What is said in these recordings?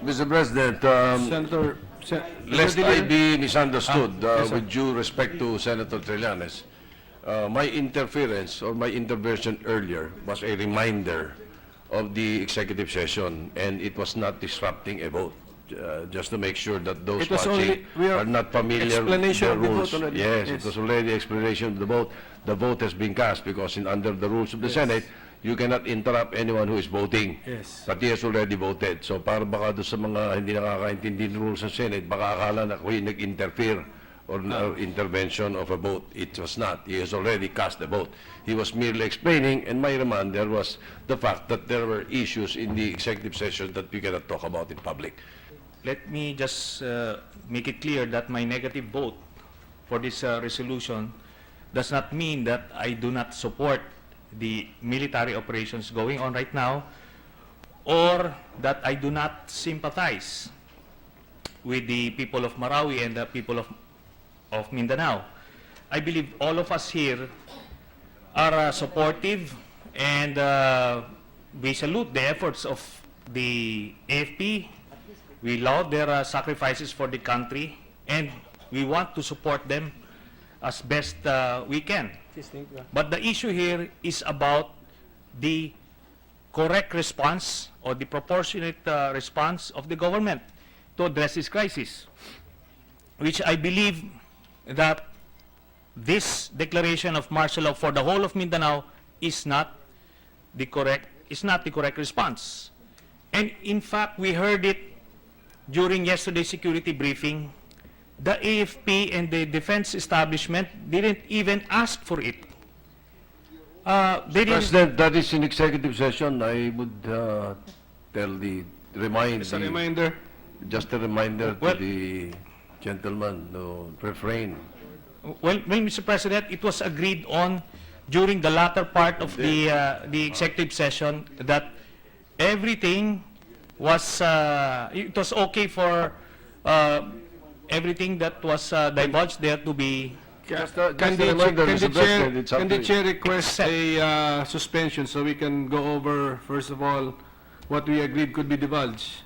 Mr. President, Senator, lest I be misunderstood, yes, sir. with due respect to Senator Trillanes, my interference or my intervention earlier was a reminder of the executive session, and it was not disrupting a vote. Just to make sure that those It was watching only- we are are not familiar with explanation the of the vote rules. already. Yes, Yes. it was already explanation of the vote. The vote has been cast because under the rules of the Senate, you cannot interrupt anyone who is voting. Yes. But he has already voted. So para baka doon sa mga hindi nakakaintindi ng rules sa Senate, baka akala na ako'y nag-interfere or intervention of a vote. It was not. He has already cast the vote. He was merely explaining, and my reminder was the fact that there were issues in the executive session that we cannot talk about in public. Let me just make it clear that my negative vote for this resolution does not mean that I do not support the military operations going on right now, or that I do not sympathize with the people of Marawi and the people of Mindanao. I believe all of us here are supportive, and we salute the efforts of the AFP. We laud their sacrifices for the country, and we want to support them as best we can. But the issue here is about the correct response or the proportionate response of the government to address this crisis, which I believe that this declaration of martial law for the whole of Mindanao is not the correct response. And in fact, we heard it during yesterday's security briefing. The AFP and the defense establishment didn't even ask for it. They didn't. President, that is in executive session. I would As a reminder, just a reminder Well- to the gentleman to refrain. Well, Mr. President, it was agreed on during the latter part of the executive session that everything was it was okay for everything that was divulged there to be Just a can the reminder, can Mr. the President, it's up can to the you. chair request a suspension so we can go over, first of all, what we agreed could be divulged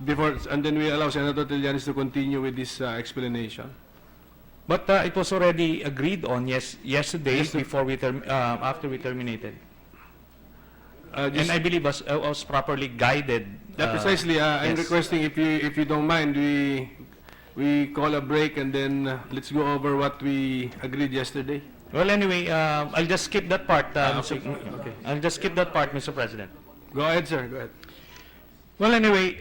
before, and then we allow Senator Trillanes to continue with this explanation. But it was already agreed on yesterday Yes, sir. before we after we terminated, Just- and I believe was properly guided. precisely, I'm yes. requesting, if you don't mind, we call a break and then let's go over what we agreed yesterday. Well, anyway, I'll just skip that part. Okay. I'll just skip that part, Mr. President. Go ahead, sir. Go ahead. Well, anyway,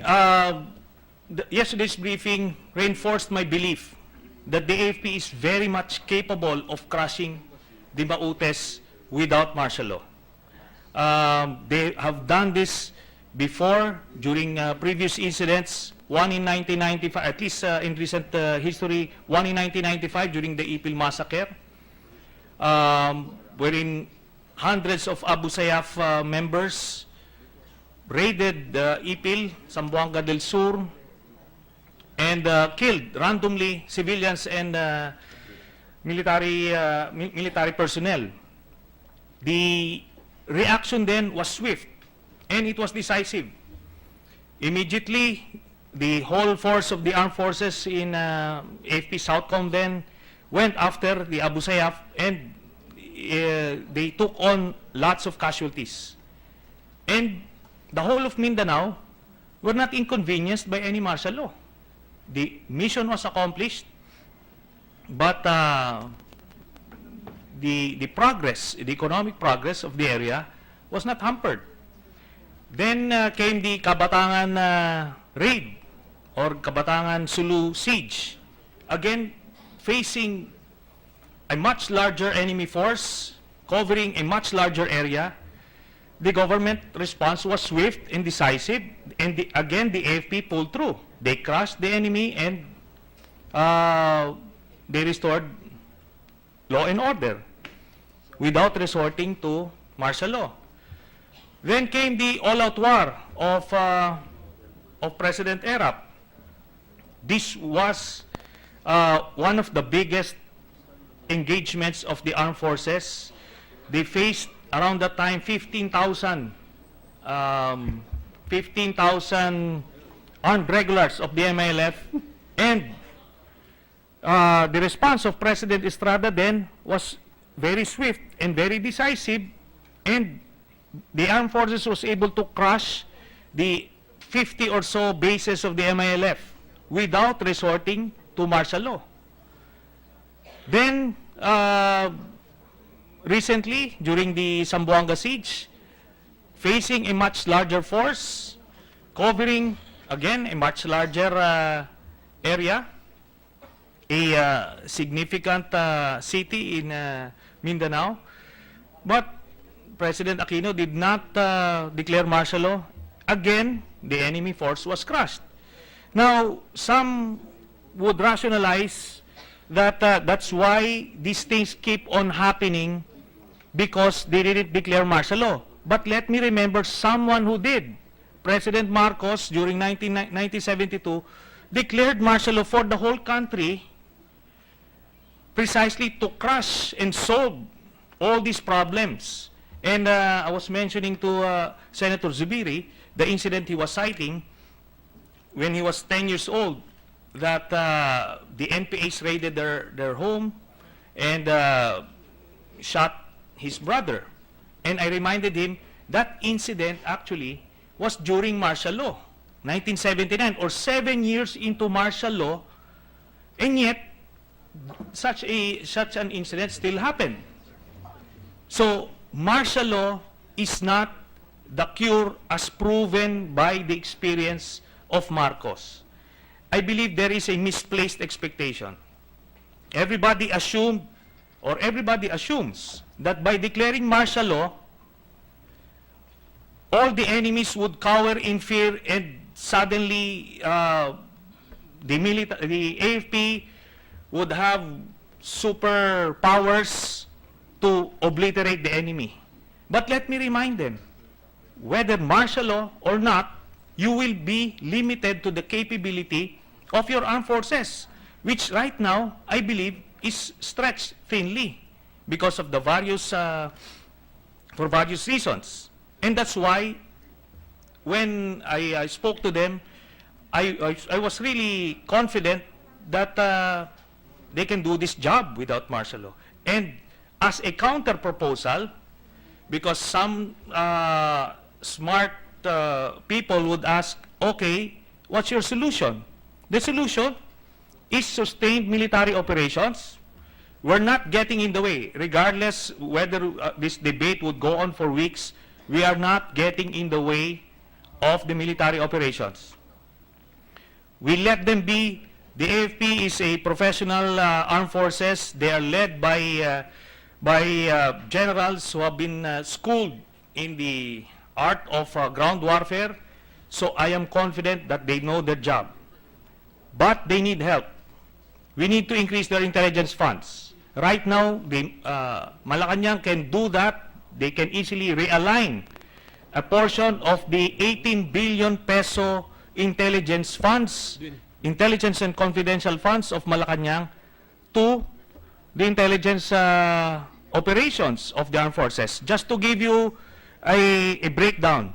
yesterday's briefing reinforced my belief that the AFP is very much capable of crushing the Mautes without martial law. They have done this before during previous incidents, one in 1995, at least in recent history, one in 1995 during the Ipil massacre, wherein hundreds of Abu Sayyaf members raided Ipil, Zamboanga del Sur, and killed randomly civilians and military personnel. The reaction then was swift, and it was decisive. Immediately, the whole force of the armed forces in AFP Southcom then went after the Abu Sayyaf, and they took on lots of casualties. And the whole of Mindanao were not inconvenienced by any martial law. The mission was accomplished, but the progress, the economic progress of the area was not hampered. Then came the Kabatangan raid or Kabatangan Sulu siege, again facing a much larger enemy force covering a much larger area. The government response was swift and decisive, and again the AFP pulled through. They crushed the enemy, and they restored law and order without resorting to martial law. Then came the all-out war of President Erap. This was one of the biggest engagements of the armed forces. They faced around that time 15,000 armed regulars of the MILF, and the response of President Estrada then was very swift and very decisive, and the armed forces was able to crush the 50 or so bases of the MILF without resorting to martial law. Then, recently, during the Zamboanga siege, facing a much larger force, covering, again, a much larger area, a significant city in Mindanao, but President Aquino did not declare martial law. Again, the enemy force was crushed. Now, some would rationalize that that's why these things keep on happening, because they didn't declare martial law. But let me remember someone who did. President Marcos, during 1972, declared martial law for the whole country precisely to crush and solve all these problems. And I was mentioning to Senator Zubiri the incident he was citing when he was 10 years old, that the NPAs raided their home and shot his brother. And I reminded him that incident actually was during martial law, 1979, or 7 years into martial law, and yet such an incident still happened. So martial law is not the cure as proven by the experience of Marcos. I believe there is a misplaced expectation. Everybody assumed, or everybody assumes, that by declaring martial law, all the enemies would cower in fear, and suddenly the AFP would have superpowers to obliterate the enemy. But let me remind them, whether martial law or not, you will be limited to the capability of your armed forces, which right now, I believe, is stretched thinly because of the various, for various reasons. And that's why, when I spoke to them, I was really confident that they can do this job without martial law. And as a counter proposal, because some smart people would ask, okay, what's your solution? The solution is sustained military operations. We're not getting in the way. Regardless whether this debate would go on for weeks, we are not getting in the way of the military operations. We let them be. The AFP is a professional armed forces. They are led by generals who have been schooled in the art of ground warfare. So I am confident that they know their job. But they need help. We need to increase their intelligence funds. Right now, Malacanang can do that. They can easily realign a portion of the 18 billion peso intelligence funds, intelligence and confidential funds of Malacanang, to the intelligence operations of the armed forces. Just to give you a breakdown,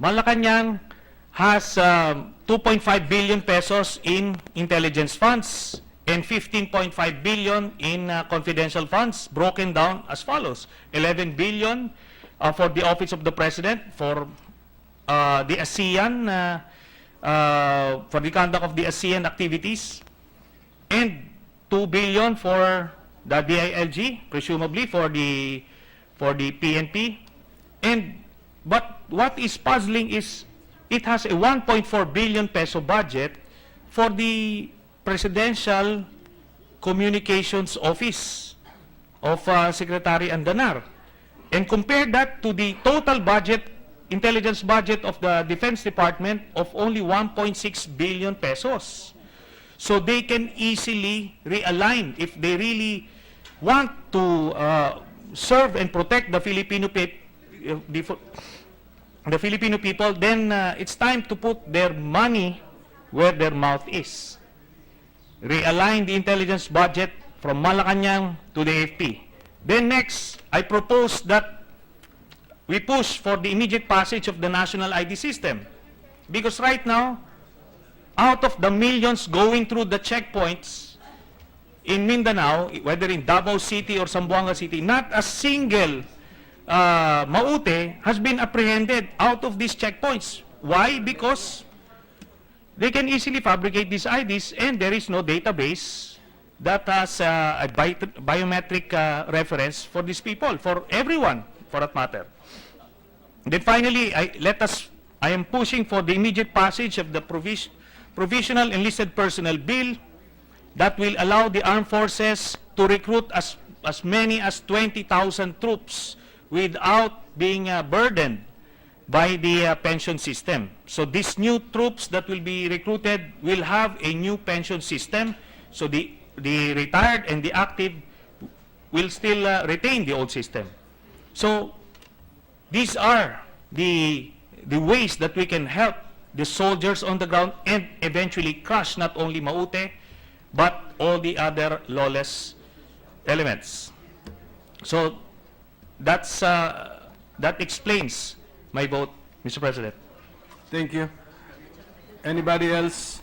Malacanang has 2.5 billion pesos in intelligence funds and 15.5 billion in confidential funds, broken down as follows: 11 billion for the Office of the President, for the ASEAN, for the conduct of the ASEAN activities, and 2 billion for the DILG, presumably for the PNP. But what is puzzling is it has a 1.4 billion peso budget for the Presidential Communications Office of Secretary Andanar. And compare that to the total budget, intelligence budget of the Defense Department of only 1.6 billion pesos. So they can easily realign if they really want to serve and protect the Filipino people. Then it's time to put their money where their mouth is. Realign the intelligence budget from Malacanang to the AFP. Then next, I propose that we push for the immediate passage of the national ID system. Because right now, out of the millions going through the checkpoints in Mindanao, whether in Davao City or Zamboanga City, not a single Maute has been apprehended out of these checkpoints. Why? Because they can easily fabricate these IDs and there is no database that has a biometric reference for these people, for everyone, for that matter. Then finally, I am pushing for the immediate passage of the Provisional Enlisted Personnel Bill that will allow the armed forces to recruit as many as 20,000 troops without being burdened by the pension system. So these new troops that will be recruited will have a new pension system. So the retired and the active will still retain the old system. So these are the ways that we can help the soldiers on the ground and eventually crush not only Maute, but all the other lawless elements. So that explains my vote, Mr. President. Thank you. Anybody else?